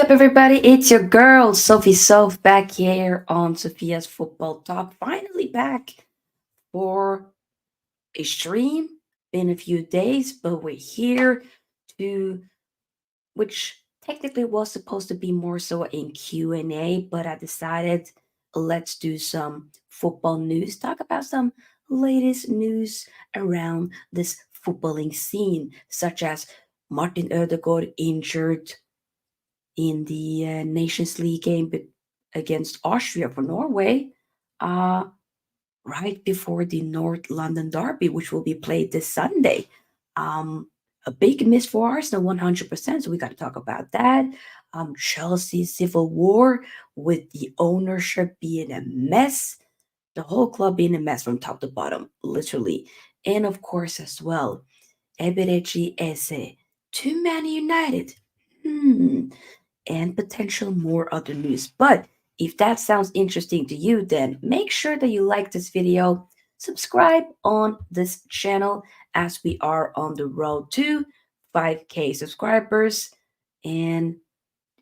up, everybody? It's your girl, Sophie Soph, back here on Sophia's Football Talk. Finally back for a stream. Been a few days, but we're here to, which technically was supposed to be more so in Q&A, but I decided let's do some football news, talk about some latest news around this footballing scene, such as Martin Ødegaard injured in the Nations League game against Austria for Norway, uh, right before the North London Derby, which will be played this Sunday. Um, a big miss for Arsenal, 100%. So we got to talk about that. Chelsea's civil war with the ownership being a mess, the whole club being a mess from top to bottom, literally. And of course, as well, Eberechi Eze to Man United. And potential more other news. But if that sounds interesting to you, then make sure that you like this video, subscribe on this channel as we are on the road to 5K subscribers, and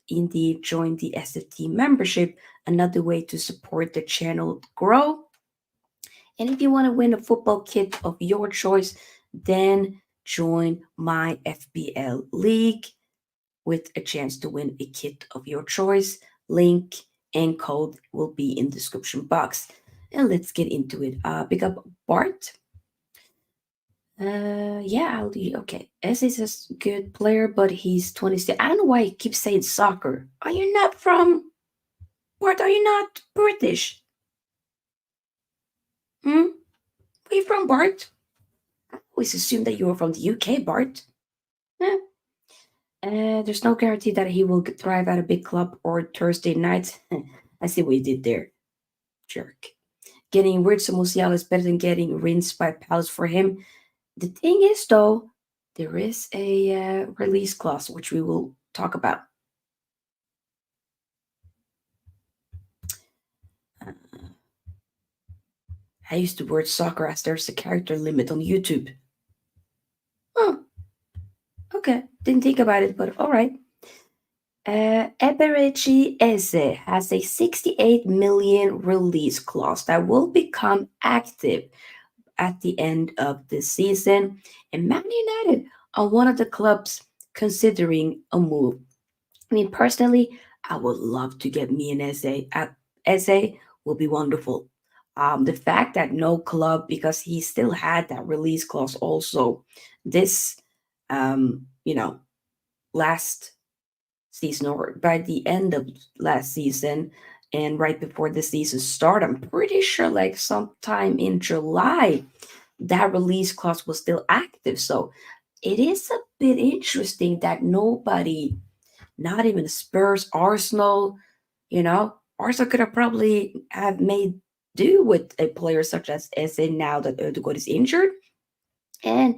indeed join the SFT membership, another way to support the channel grow. And if you want to win a football kit of your choice, then join my FBL league with a chance to win a kit of your choice. Link and code will be in the description box. And let's get into it. Pick up Bart. Yeah, I'll do. Okay, S is a good player, but he's 26. I don't know why he keeps saying soccer. Are you not from Bart? Are you not British? Hmm. Where you from, Bart? I always assumed that you were from the UK, Bart. Eh. There's no guarantee that he will thrive at a big club or Thursday night. I see what you did there, jerk. Getting Wirtz Musiala is better than getting rinsed by Palace for him. The thing is, though, there is a release clause, which we will talk about. Uh, I used the word soccer as there's a character limit on YouTube. Oh, okay. Didn't think about it, but all right. Eberechi Eze has a 68 million release clause that will become active at the end of the season. And Man United are one of the clubs considering a move. I mean, personally, I would love to get me an Eze. Eze will be wonderful. The fact that no club, because he still had that release clause also this, you know, last season or by the end of last season and right before the season start, I'm pretty sure like sometime in July that release clause was still active. So it is a bit interesting that nobody, not even Spurs, Arsenal, Arsenal could have probably have made do with a player such as Eze now that Ødegaard is injured. And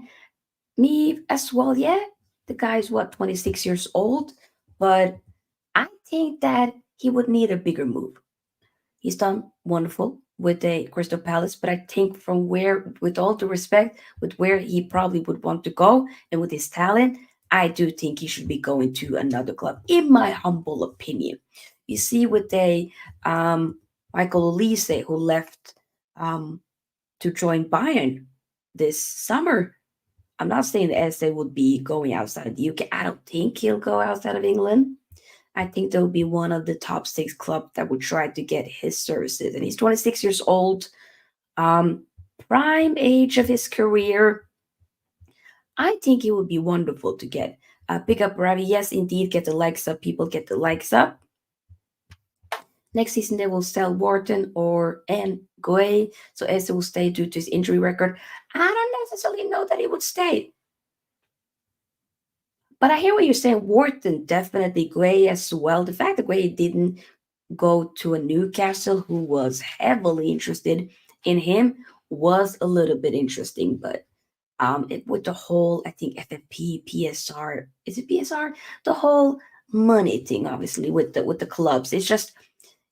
me as well, yeah. The guy's what, 26 years old, but I think that he would need a bigger move. He's done wonderful with the Crystal Palace, but I think from where, with all due respect, with where he probably would want to go and with his talent, I do think he should be going to another club, in my humble opinion. You see, with the Michael Olise, who left to join Bayern this summer. I'm not saying that Eze would be going outside of the UK. I don't think he'll go outside of England. I think there'll be one of the top six clubs that would try to get his services. And he's 26 years old, prime age of his career. I think it would be wonderful to get. Pick up Ravi. Yes, indeed, get the likes up. People get the likes up. Next season, they will sell Wharton or and Goe, so Eze will stay due to his injury record. I don't necessarily know that he would stay. But I hear what you're saying. Wharton, definitely. Guay as well. The fact that Guay didn't go to a Newcastle who was heavily interested in him was a little bit interesting. But with the whole, I think FFP, PSR, is it PSR? The whole money thing, obviously, with the clubs. It's just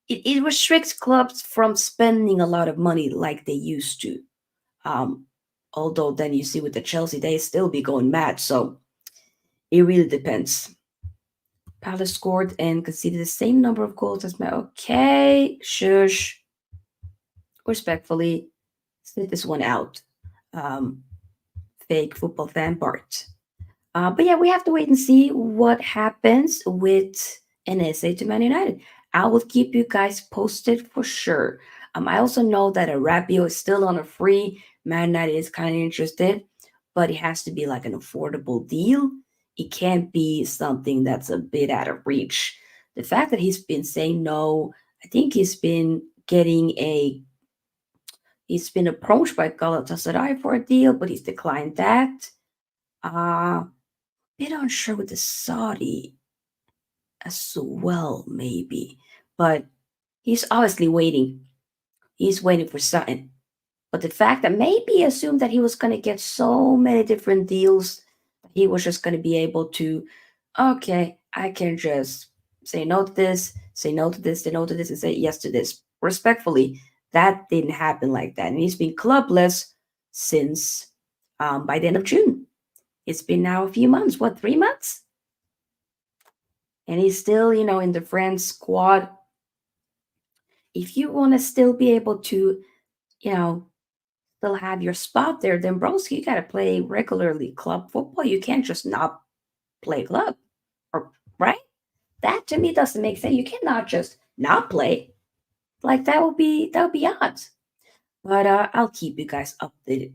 it restricts clubs from spending a lot of money like they used to. Um, Although then you see with the Chelsea, they still be going mad. So it really depends. Palace scored and conceded the same number of goals as my. Okay, shush. Respectfully, sit this one out. Um, Fake football fan Bart. But yeah, we have to wait and see what happens with an essay to Man United. I will keep you guys posted for sure. I also know that Arabio is still on a free. Man United is kind of interested, but it has to be like an affordable deal. It can't be something that's a bit out of reach. The fact that he's been saying no, I think he's been approached by Galatasaray for a deal, but he's declined that. Bit unsure with the Saudi as well, maybe. But he's obviously waiting. He's waiting for something. But the fact that maybe he assumed that he was going to get so many different deals, he was just going to be able to, okay, I can just say no to this, say no to this, say no to this, and say yes to this. Respectfully, that didn't happen like that. And he's been clubless since by the end of June. It's been now a few months. What, 3 months? And he's still, in the France squad. If you want to still be able to, you know, still have your spot there, then bros, you gotta play regularly club football. You can't just not play club, or right? That to me doesn't make sense. You cannot just not play. Like that would be odd. But I'll keep you guys updated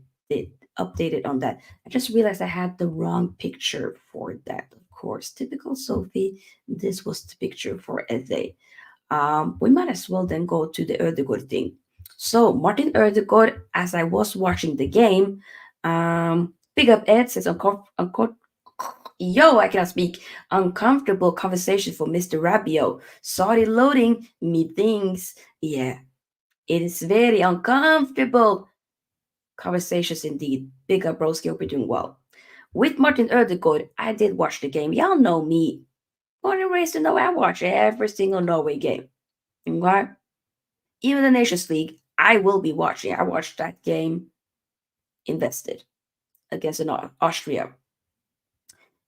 on that. I just realized I had the wrong picture for that. Of course, typical Sophie. This was the picture for Eze. We might as well then go to the Ødegaard thing. So Martin Ødegaard, as I was watching the game, big up Ed says yo, I cannot speak. Uncomfortable conversation for Mr. Rabio. Sorry, loading me things. Yeah, it is very uncomfortable conversations indeed. Big up, broski. Hope you're doing well. With Martin Ødegaard, I did watch the game. Y'all know me. Born and raised to know I watch every single Norway game. Okay? Even the Nations League, I will be watching. I watched that game invested against Austria.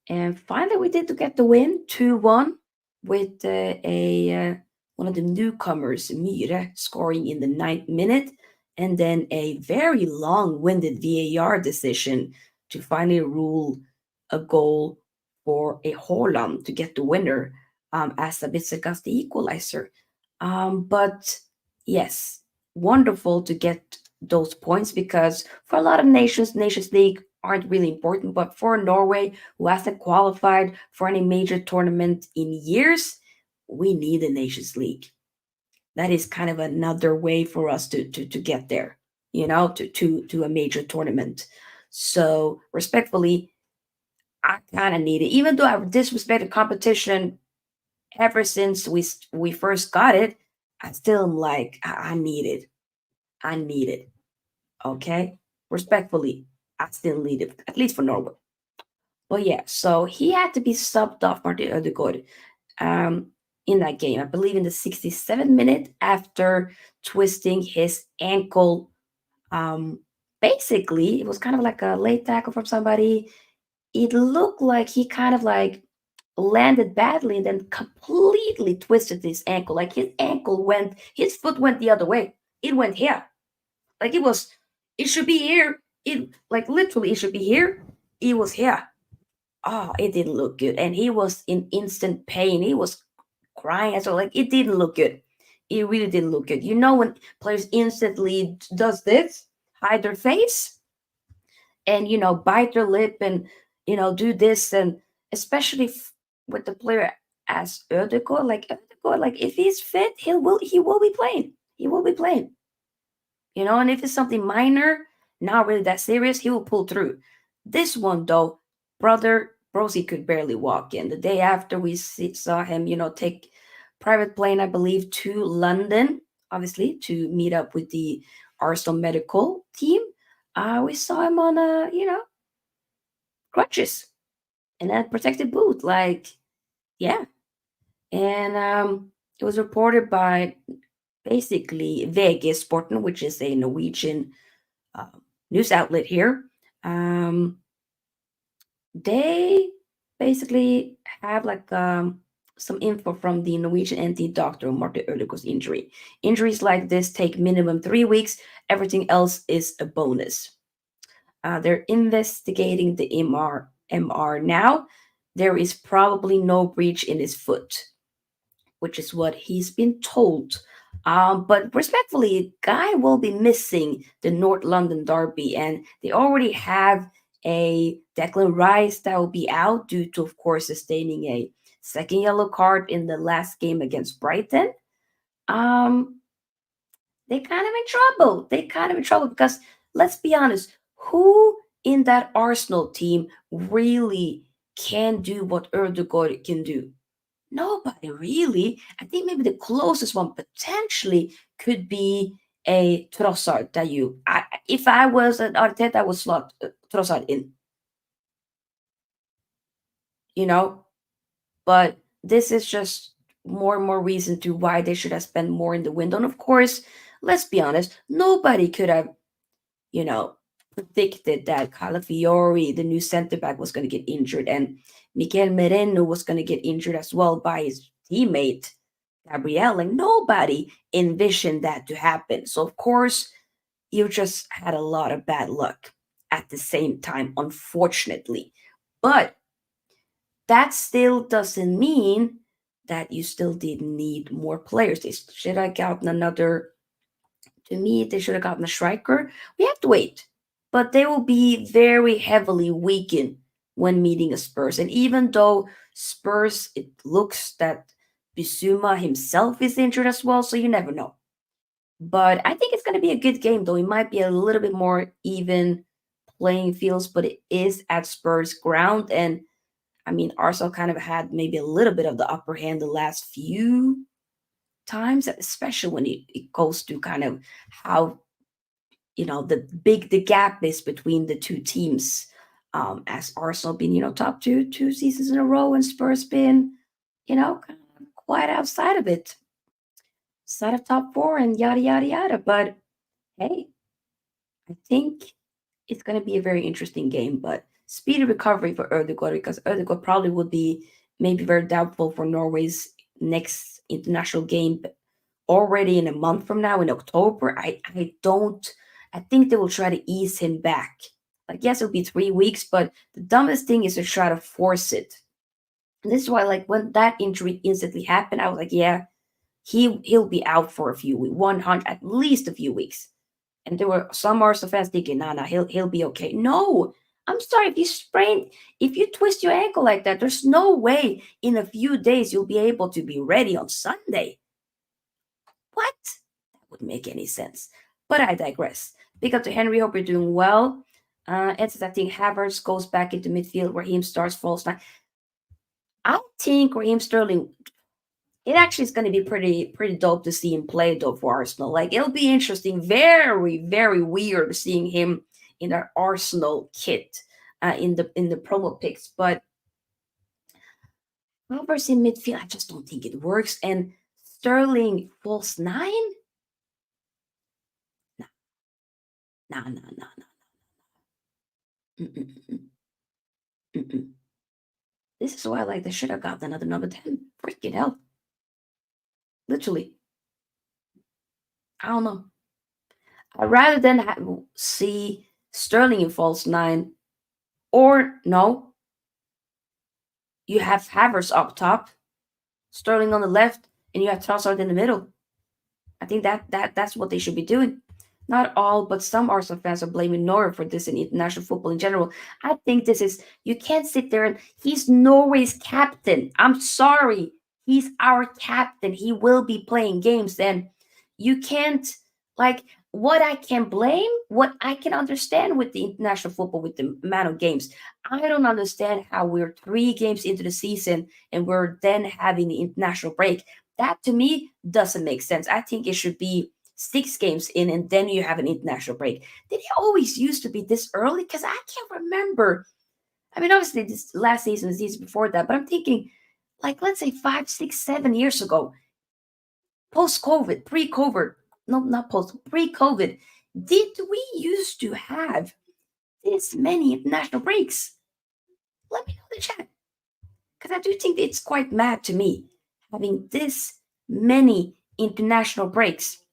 And finally, we did to get the win 2-1 with one of the newcomers, Myhre, scoring in the 9th minute. And then a very long winded VAR decision to finally rule a goal for a Haaland to get the winner as Sabitzer got the equalizer. But yes, wonderful to get those points because for a lot of nations, Nations League aren't really important. But for Norway, who hasn't qualified for any major tournament in years, we need the Nations League. That is kind of another way for us to get there, to a major tournament. So respectfully, I kind of need it, even though I've disrespected competition ever since we first got it. I still am like I need it. I need it. Okay, respectfully, I still need it, at least for Norway. But yeah, so he had to be subbed off Martin Ødegaard um, in that game. I believe in the 67th minute after twisting his ankle. Um, Basically, it was kind of like a late tackle from somebody. It looked like he kind of like landed badly and then completely twisted his ankle. Like his foot went the other way. It went here. Like it should be here. It like literally it should be here. It was here. Oh, it didn't look good. And he was in instant pain. He was crying as well. Like it didn't look good. It really didn't look good. You know when players instantly does this, hide their face, and bite their lip and do this, and especially with the player as Ødegaard, like if he's fit, he will be playing. He will be playing. And if it's something minor, not really that serious, he will pull through. This one, though, brother, Brosi could barely walk in. The day after we saw him, take private plane, I believe, to London, obviously, to meet up with the Arsenal medical team. We saw him on crutches and a protective boot. Like, yeah. And it was reported by basically VG Sporten, which is a Norwegian uh, news outlet here. They basically have like some info from the Norwegian NT doctor on Martin Ødegaard's injury. Injuries like this take minimum 3 weeks. Everything else is a bonus. They're investigating the MR now. There is probably no breach in his foot, which is what he's been told. But respectfully, Guy will be missing the North London derby, and they already have a Declan Rice that will be out due to, of course, sustaining a second yellow card in the last game against Brighton. Um, they kind of in trouble. They kind of in trouble because let's be honest, who in that Arsenal team really can do what Ødegaard can do? Nobody really. I think maybe the closest one potentially could be a Trossard that if I was an Arteta, I would slot Trossard in, you know. But this is just more and more reason to why they should have spent more in the window. And of course, let's be honest, nobody could have, you know, predicted that Calafiori, the new center back, was going to get injured, and Mikel Merino was going to get injured as well by his teammate Gabriel. Like nobody envisioned that to happen. So of course, you just had a lot of bad luck at the same time, unfortunately. But that still doesn't mean that you still didn't need more players. They should have gotten another. To me, they should have gotten a striker. We have to wait. But they will be very heavily weakened when meeting a Spurs. And even though Spurs, it looks that Bissouma himself is injured as well, so you never know. But I think it's going to be a good game, though. It might be a little bit more even playing fields, but it is at Spurs ground. And I mean, Arsenal kind of had maybe a little bit of the upper hand the last few times, especially when it goes to kind of how the gap is between the two teams. As Arsenal been top two seasons in a row, and Spurs been kind of quite outside of it, side of top four, and yada yada yada. But hey, I think it's going to be a very interesting game. But speedy recovery for Ødegaard, because Ødegaard probably would be maybe very doubtful for Norway's next international game already in a month from now in October. I think they will try to ease him back. Like, yes, it'll be 3 weeks, but the dumbest thing is to try to force it. And this is why, like, when that injury instantly happened, I was like, yeah, he'll be out for a few weeks, 100 at least a few weeks. And there were some Arsenal fans thinking, nah, he'll be okay. No, I'm sorry, if you twist your ankle like that, there's no way in a few days you'll be able to be ready on Sunday. What? That wouldn't make any sense. But I digress. Big up to Henry. Hope you're doing well. Ed says, I think Havertz goes back into midfield. Raheem starts false nine. I think Raheem Sterling. It actually is going to be pretty dope to see him play though for Arsenal. Like it'll be interesting. Very very weird seeing him in that Arsenal kit in the promo picks. But Havertz in midfield, I just don't think it works. And Sterling false nine. Nah. Mm-mm. Mm-mm. This is why, like, they should have gotten another number 10. Freaking hell. Literally. I don't know. Rather than see Sterling in false nine, or no, you have Havertz up top, Sterling on the left, and you have Trossard in the middle. I think that's what they should be doing. Not all, but some Arsenal fans are blaming Norway for this in international football in general. I think this is, you can't sit there and he's Norway's captain. I'm sorry. He's our captain. He will be playing games. Then you can't, like, what I can blame, what I can understand with the international football, with the amount of games. I don't understand how we're 3 games into the season and we're then having the international break. That to me doesn't make sense. I think it should be 6 games in and then you have an international break. Did it always used to be this early? Because I can't remember. I mean, obviously, this last season, the season before that, but I'm thinking, like, let's say 5, 6, 7 years ago, post COVID, pre COVID, no, not post, pre COVID, did we used to have this many international breaks? Let me know in the chat. Because I do think it's quite mad to me having this many international breaks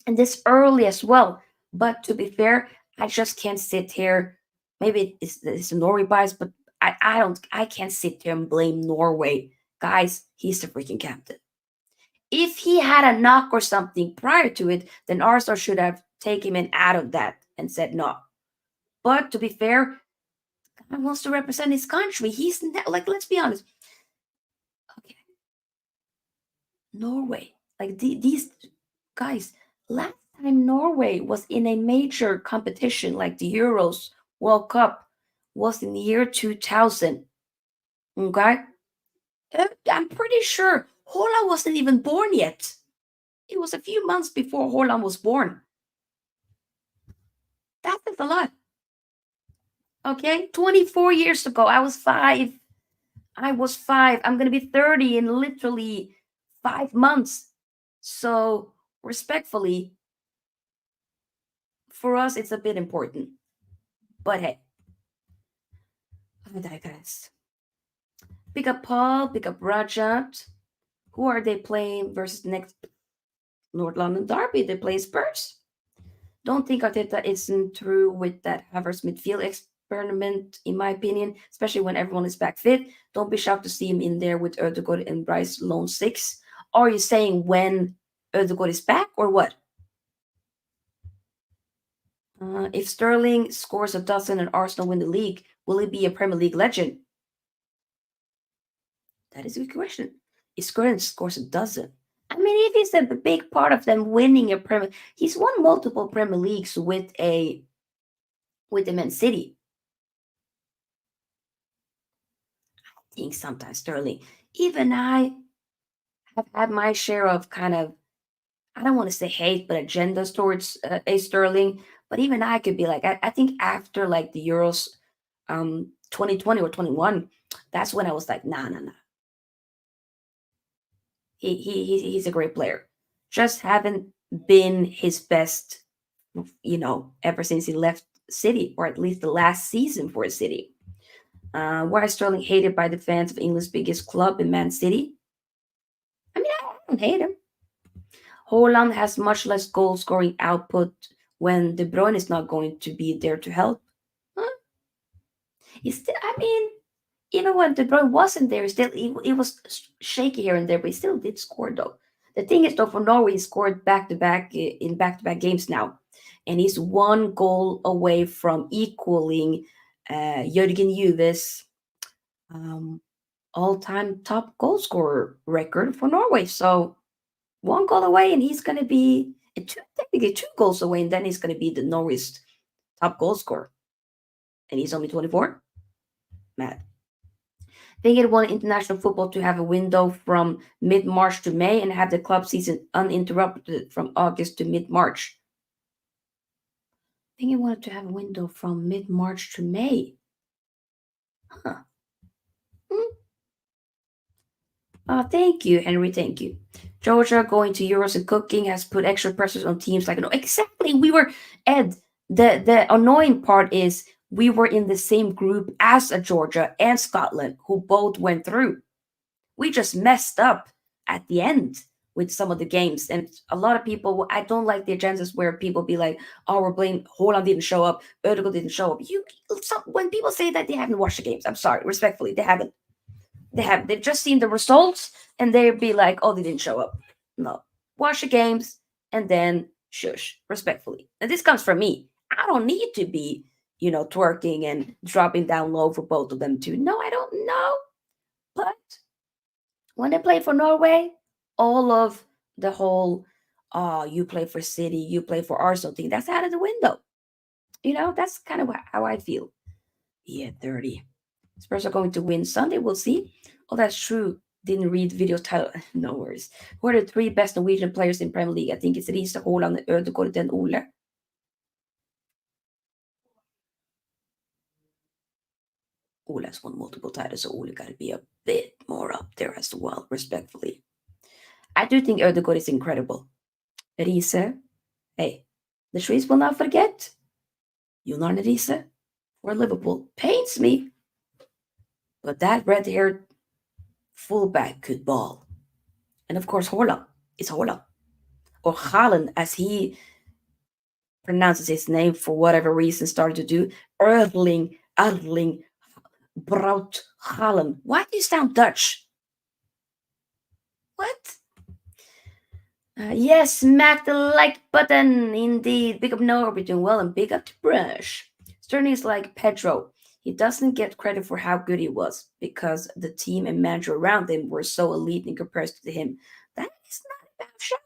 and this early as well. But to be fair, I just can't sit here. Maybe it's a Norway bias, but I can't sit here and blame Norway. Guys, he's the freaking captain. If he had a knock or something prior to it, then Arsenal should have taken him out of that and said no. But to be fair, he wants to represent his country. He's like, let's be honest. Okay, Norway, like these guys. Last time Norway was in a major competition like the Euros, World Cup, was in the year 2000. Okay, I'm pretty sure Holland wasn't even born yet. It was a few months before Holland was born. That is a lot. Okay, 24 years ago, I was five. I was five. I'm gonna be 30 in literally 5 months. So, respectfully, for us, it's a bit important. But hey, I digress. Pick up Paul, pick up Rajat. Who are they playing versus the next North London derby? They play Spurs. Don't think Arteta isn't through with that Havertz midfield experiment, in my opinion, especially when everyone is back fit. Don't be shocked to see him in there with Ødegaard and Bryce Lone 6. Are you saying when Ødegaard is back or what? If Sterling scores a dozen and Arsenal win the league, will he be a Premier League legend? That is a good question. If Sterling scores a dozen, I mean, if he's a big part of them winning a Premier, he's won multiple Premier Leagues with the Man City. I think sometimes Sterling, even I have had my share of kind of, I don't want to say hate, but agendas towards a Sterling. But even I could be like, I think after like the Euros 2020 or 21, that's when I was like, nah, nah, nah. He's a great player. Just haven't been his best, ever since he left City, or at least the last season for City. Why is Sterling hated by the fans of England's biggest club in Man City? I mean, I don't hate him. Holland has much less goal scoring output when De Bruyne is not going to be there to help. Huh? He's still, I mean, even when De Bruyne wasn't there, still he was shaky here and there, but he still did score though. The thing is, though, for Norway, he scored back to back in back to back games now, and he's one goal away from equaling Jørgen Juve's um, all-time top goal scorer record for Norway. So one goal away, and he's going to be technically 2 goals away, and then he's going to be the Norway's top goal scorer, and he's only 24. Mad. They get one international football to have a window from mid March to May and have the club season uninterrupted from August to mid March. I think he wanted to have a window from mid March to May. Huh. Thank you, Henry. Thank you. Georgia going to Euros and cooking has put extra pressures on teams like no. Exactly. We were Ed. The annoying part is we were in the same group as a Georgia and Scotland, who both went through. We just messed up at the end with some of the games, and a lot of people. I don't like the agendas where people be like, "Oh, we're blaming Holland didn't show up, Ødegaard didn't show up." When people say that, they haven't watched the games. I'm sorry, respectfully, they haven't. They've just seen the results and they'd be like, oh, they didn't show up. No. Watch the games and then shush, respectfully. And this comes from me. I don't need to be, twerking and dropping down low for both of them too. No, I don't know. But when they play for Norway, all of the whole you play for City, you play for Arsenal thing, that's out of the window. That's kind of how I feel. Yeah, 30. Spurs are going to win Sunday. We'll see. Oh, that's true. Didn't read video title. No worries. Who are the 3 best Norwegian players in Premier League? I think it's Riise, Haaland, Ødegaard, and Ole. Ole has won multiple titles, so Ole got to be a bit more up there as well, respectfully. I do think Ødegaard is incredible. Riise, hey, the Swedes will not forget. Jon Riise for Liverpool pains me. But that red-haired fullback could ball. And of course, Holland is Holland. Or Haaland, as he pronounces his name for whatever reason, started to do. Erling Braut Haaland. Why do you sound Dutch? What? Yes, smack the like button. Indeed. Big up Noah, we're doing well, and big up to Brush. Sterling is like Pedro. He doesn't get credit for how good he was because the team and manager around him were so elite in comparison to him. That is not a bad show.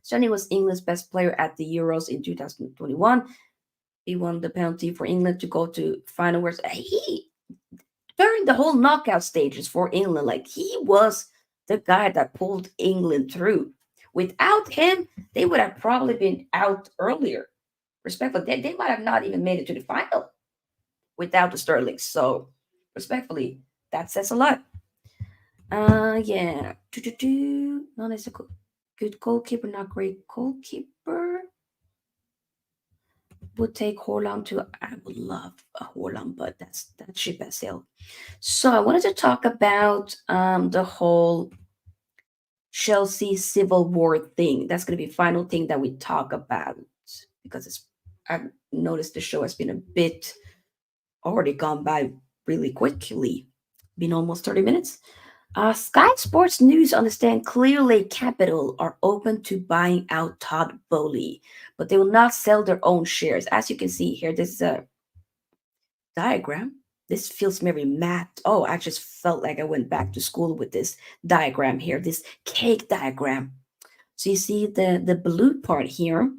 Sterling was England's best player at the Euros in 2021. He won the penalty for England to go to final. Where he during the whole knockout stages for England, like he was the guy that pulled England through. Without him, they would have probably been out earlier. Respectfully, they might have not even made it to the final without the Sterling. So, respectfully, that says a lot. Yeah. Not as a good goalkeeper, not great goalkeeper. Would take Holland to. I would love a Holland, but that ship has sailed. So I wanted to talk about the whole Chelsea civil war thing. That's going to be the final thing that we talk about because I've noticed the show has been a bit already gone by really quickly. Been almost 30 minutes. Sky Sports News understand Clearlake Capital are open to buying out Todd Bowley, but they will not sell their own shares. As you can see here, this is a diagram. This feels very mapped. Oh, I just felt like I went back to school with this diagram here, this cake diagram. So you see the blue part here,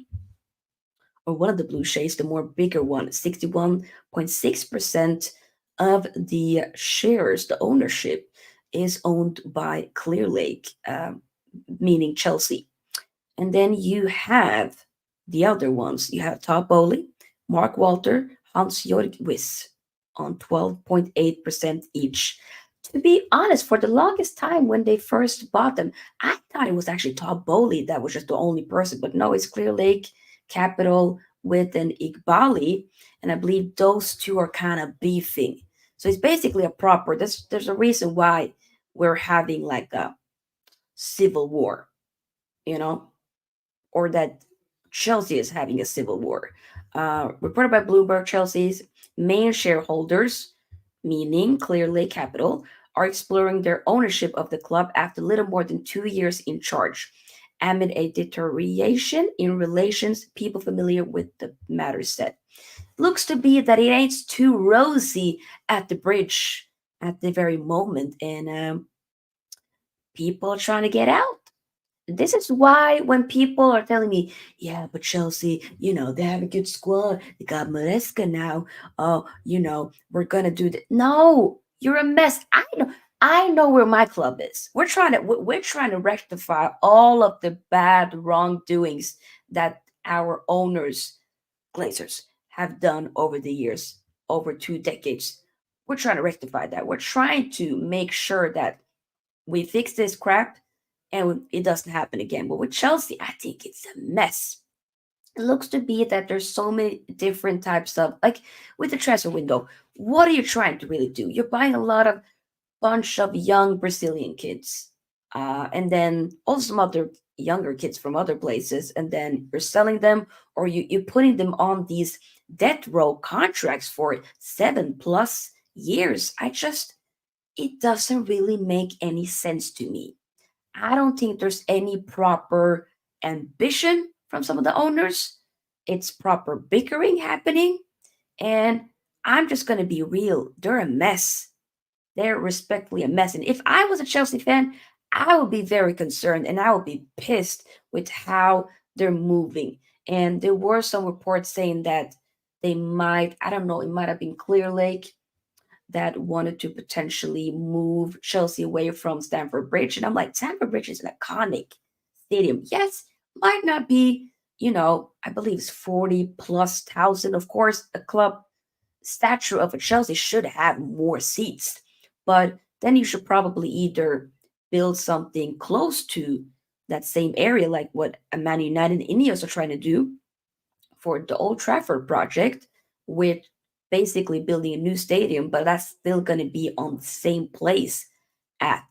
or one of the blue shades, the more bigger one, 61.6% of the shares, the ownership is owned by Clearlake, meaning Chelsea. And then you have the other ones. You have Todd Bowley, Mark Walter, Hans Jorgwis on 12.8% each. To be honest, for the longest time when they first bought them, I thought it was actually Todd Bowley that was just the only person, but no, it's Clear Lake Capital with an Igbali, and I believe those two are kind of beefing. So it's basically a proper. There's a reason why we're having like a civil war, you know, or that Chelsea is having a civil war. Reported by Bloomberg, Chelsea's main shareholders, meaning Clear Lake Capital, are exploring their ownership of the club after little more than 2 years in charge. Amid a deterioration in relations, people familiar with the matter said. Looks to be that it ain't too rosy at the bridge at the very moment, and people are trying to get out. This is why when people are telling me, yeah, but Chelsea, they have a good squad. They got Maresca now. Oh, we're gonna do that. No, you're a mess. I know where my club is. We're trying to rectify all of the bad wrongdoings that our owners, Glazers, have done over the years, over 2 decades. We're trying to rectify that. We're trying to make sure that we fix this crap and it doesn't happen again. But with Chelsea, I think it's a mess. It looks to be that there's so many different types of, like, with the transfer window. What are you trying to really do? You're buying a lot of bunch of young Brazilian kids, and then also some other younger kids from other places, and then you're selling them, or you're putting them on these death row contracts for 7+ years. It doesn't really make any sense to me. I don't think there's any proper ambition from some of the owners. It's proper bickering happening. And I'm just going to be real. They're a mess. They're respectfully a mess. And if I was a Chelsea fan, I would be very concerned and I would be pissed with how they're moving. And there were some reports saying that they might, I don't know, it might have been Clear Lake that wanted to potentially move Chelsea away from Stamford Bridge. And I'm like, Stamford Bridge is an iconic stadium. Yes, might not be, I believe it's 40 plus thousand. Of course, a club stature of a Chelsea should have more seats, but then you should probably either build something close to that same area, like what Man United and Ineos are trying to do for the Old Trafford project, with basically building a new stadium, but that's still going to be on the same place at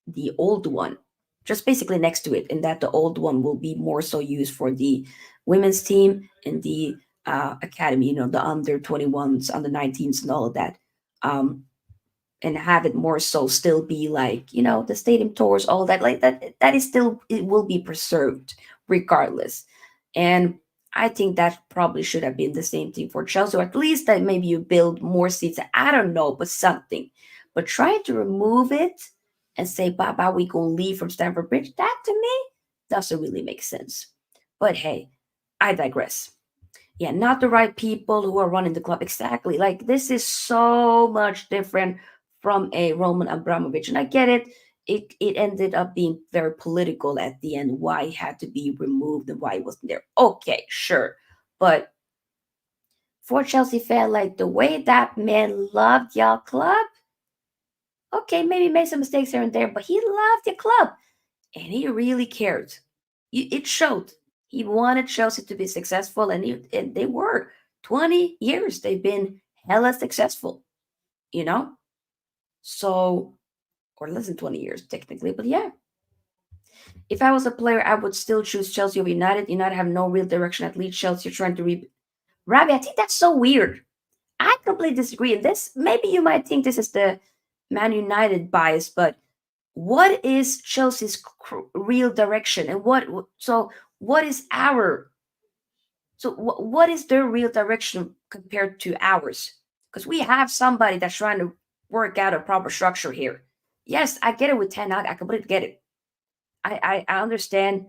the old one, just basically next to it, and that the old one will be more so used for the women's team and the academy, the under 21s, under 19s, and all of that. Um, and have it more so still be like, the stadium tours, all that, like that is still, it will be preserved regardless. And I think that probably should have been the same thing for Chelsea, or at least that maybe you build more seats. I don't know, but something. But trying to remove it and say, Baba, we gonna leave from Stamford Bridge, that to me doesn't really make sense. But hey, I digress. Yeah, not the right people who are running the club. Exactly. Like, this is so much different from a Roman Abramovich. And I get it. It ended up being very political at the end, why he had to be removed and why he wasn't there. Okay, sure. But for Chelsea fan, like the way that man loved your club, okay, maybe made some mistakes here and there, but he loved your club and he really cared. It showed. He wanted Chelsea to be successful, and they were. 20 years they've been hella successful, you know? So, or less than 20 years technically, but yeah. If I was a player, I would still choose Chelsea over United. United have no real direction at least. Chelsea are trying to Ravi, I think that's so weird. I completely disagree. And this, maybe you might think this is the Man United bias, but what is Chelsea's real direction, and what is our what is their real direction compared to ours? Because we have somebody that's trying to work out a proper structure here. Yes, I get it with Ten Hag. I completely get it. I understand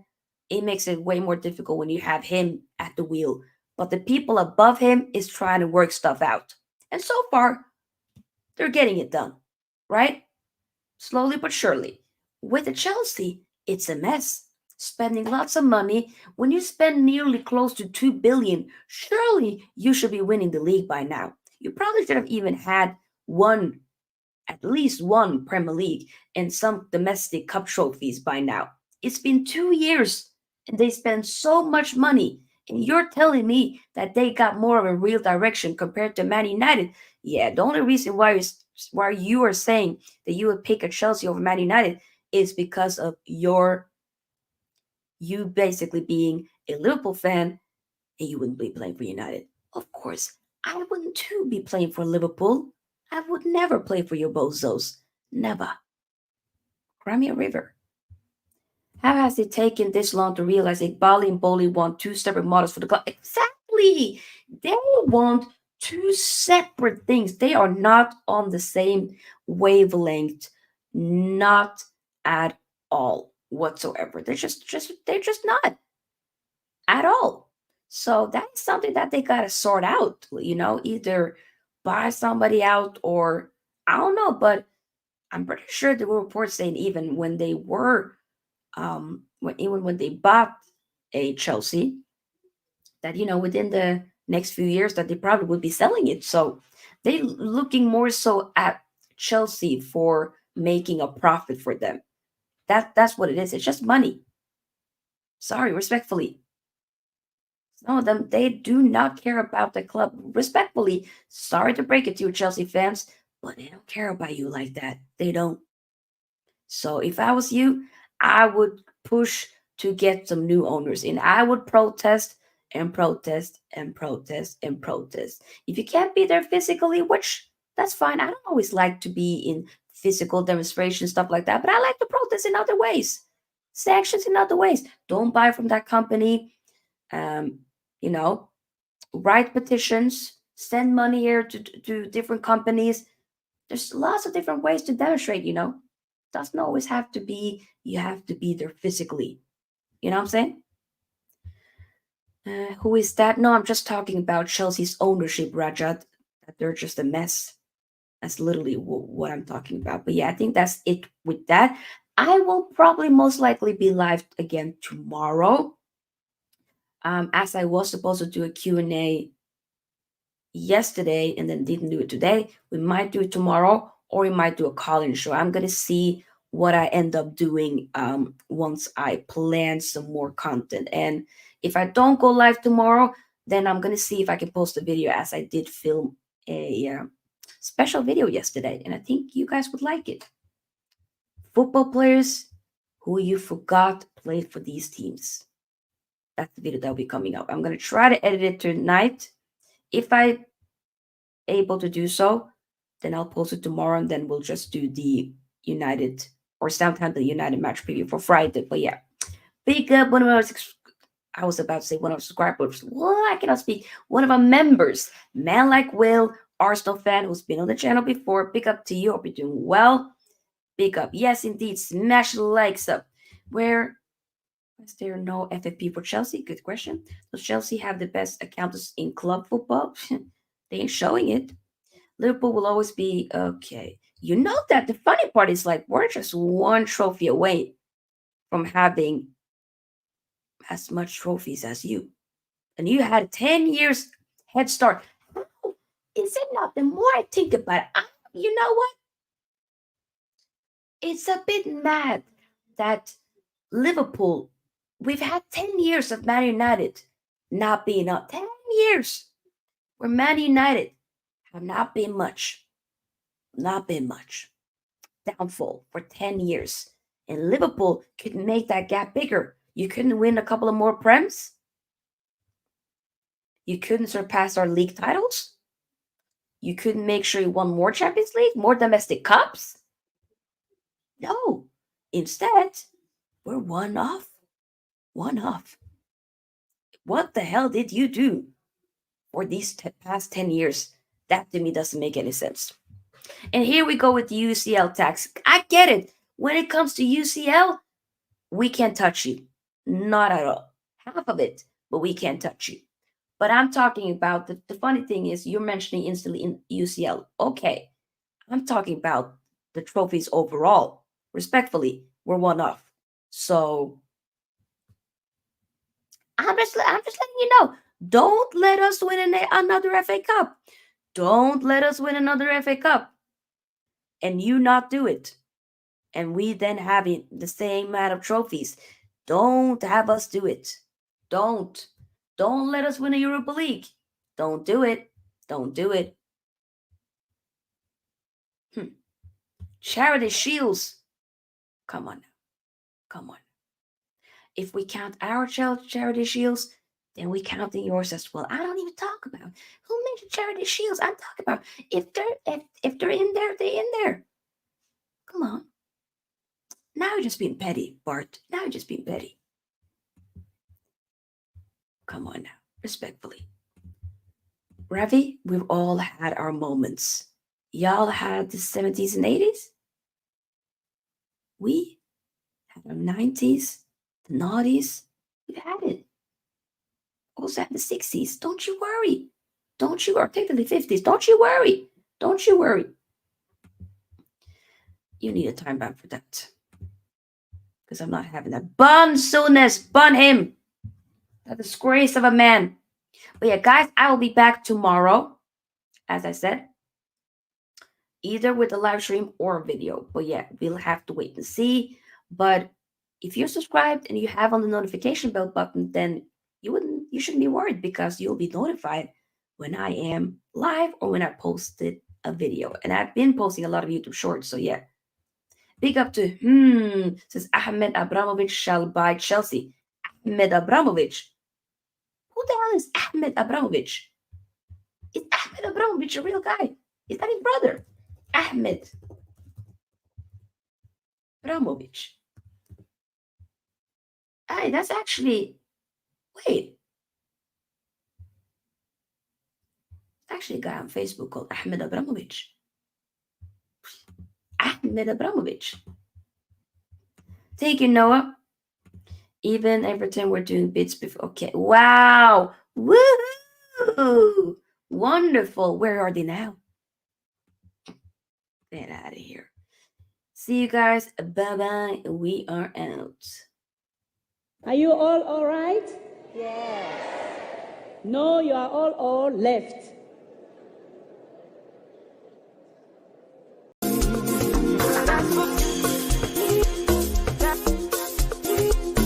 it makes it way more difficult when you have him at the wheel, but the people above him is trying to work stuff out, and so far they're getting it done, right? Slowly but surely. With the Chelsea, it's a mess. Spending lots of money. When you spend nearly close to 2 billion, surely you should be winning the league by now. You probably should have even had one, at least one Premier League and some domestic cup trophies by now. It's been 2 years and they spend so much money. And you're telling me that they got more of a real direction compared to Man United? Yeah, the only reason why you are saying that you would pick a Chelsea over Man United is because of you basically being a Liverpool fan and you wouldn't be playing for United. Of course, I wouldn't too be playing for Liverpool. I would never play for your bozos. Never. Cry me a river. How has it taken this long to realize that Bali and Boli want two separate models for the club? Exactly. They want two separate things. They are not on the same wavelength. Not at all whatsoever. They're just not at all. So that's something that they gotta sort out, either buy somebody out or I don't know, but I'm pretty sure there were reports saying even when they were even when they bought a Chelsea, that within the next few years that they probably would be selling it. So they looking more so at Chelsea for making a profit for them. That's what it is. It's just money. Sorry, respectfully. Some of them, they do not care about the club. Respectfully, sorry to break it to you, Chelsea fans, but they don't care about you like that. They don't. So if I was you, I would push to get some new owners in. I would protest and protest and protest and protest. If you can't be there physically, which that's fine. I don't always like to be in physical demonstrations, stuff like that, but I like to protest in other ways. Sanctions in other ways. Don't buy from that company. Um, you know, write petitions, send money here to different companies. There's lots of different ways to demonstrate. Doesn't always have to be you have to be there physically. You know what I'm saying? Who is that? No, I'm just talking about Chelsea's ownership, Rajat. That they're just a mess. That's literally what I'm talking about. But yeah, I think that's it with that. I will probably most likely be live again tomorrow. As I was supposed to do a Q&A yesterday and then didn't do it today. We might do it tomorrow or we might do a call-in show. I'm gonna see what I end up doing once I plan some more content. And if I don't go live tomorrow, then I'm gonna see if I can post a video as I did film a special video yesterday, and I think you guys would like it. football players who you forgot played for these teams. That's the video that will be coming up. I'm gonna try to edit it tonight. If I able to do so, then I'll post it tomorrow, and then we'll just do the United or sometime the United match preview for Friday. But yeah, big up one of our I was about to say one of our subscribers. Well, I cannot speak. One of our members, man like Will, Arsenal fan who's been on the channel before. Big up to you. Hope you're doing well. Big up. Yes, indeed. Smash the likes up. Where is there no FFP for Chelsea? Good question. Does Chelsea have the best accountants in club football? They ain't showing it. Liverpool will always be okay. You know that the funny part is like we're just one trophy away from having as much trophies as you. And you had 10 years head start. How is it not? The more I think about it, you know what? It's a bit mad that Liverpool, we've had 10 years of Man United not being up. 10 years where Man United have not been much. Not been much. Downfall for 10 years. And Liverpool could make that gap bigger. You couldn't win a couple of more Prems. You couldn't surpass our league titles. You couldn't make sure you won more Champions League, more domestic cups. No. Instead, we're one off. One off. What the hell did you do for these past 10 years? That to me doesn't make any sense. And here we go with the UCL tax. I get it. When it comes to UCL, we can't touch you. Not at all. Half of it, but we can't touch you. But I'm talking about the funny thing is you're mentioning instantly in UCL. Okay. I'm talking about the trophies overall. Respectfully, we're one off. So I'm just letting you know. Don't let us win another FA Cup. Don't let us win another FA Cup. And you not do it. And we then have the same amount of trophies. Don't have us do it. Don't let us win a Europa League. Don't do it. Don't do it. Charity Shields. Come on. Come on. If we count our Charity Shields, then we counting yours as well. I don't even talk about who mentioned Charity Shields. I'm talking about if they're in there, they're in there. Come on. Now you're just being petty, Bart. Now you're just being petty. Come on now. Respectfully. Ravi, we've all had our moments. Y'all had the 70s and 80s. We had our 90s, the 90s. We've had it. Also had the 60s. Don't you worry. Don't you worry. Take the 50s. Don't you worry. Don't you worry. You need a time ban for that. Because I'm not having that. Bun Soonest. Bun him. The disgrace of a man. But yeah, guys, I will be back tomorrow. As I said. Either with a live stream or a video. But yeah, we'll have to wait and see. But if you're subscribed and you have on the notification bell button, then you shouldn't be worried because you'll be notified when I am live or when I posted a video. And I've been posting a lot of YouTube shorts, so yeah. Big up to says Ahmed Abramovich shall buy Chelsea. Ahmed Abramovich. Who the hell is Ahmed Abramovich? Is Ahmed Abramovich a real guy? Is that his brother? Ahmed Abramovich. Hey, that's actually wait. Actually a guy on Facebook called Ahmed Abramovich. Ahmed Abramovich. Thank you, Noah. Even Everton were doing bits before. Okay. Wow. Woohoo. Wonderful. Where are they now? Get out of here. See you guys. Bye-bye. We are out. Are you all right? Yes. No, you are all left. That's what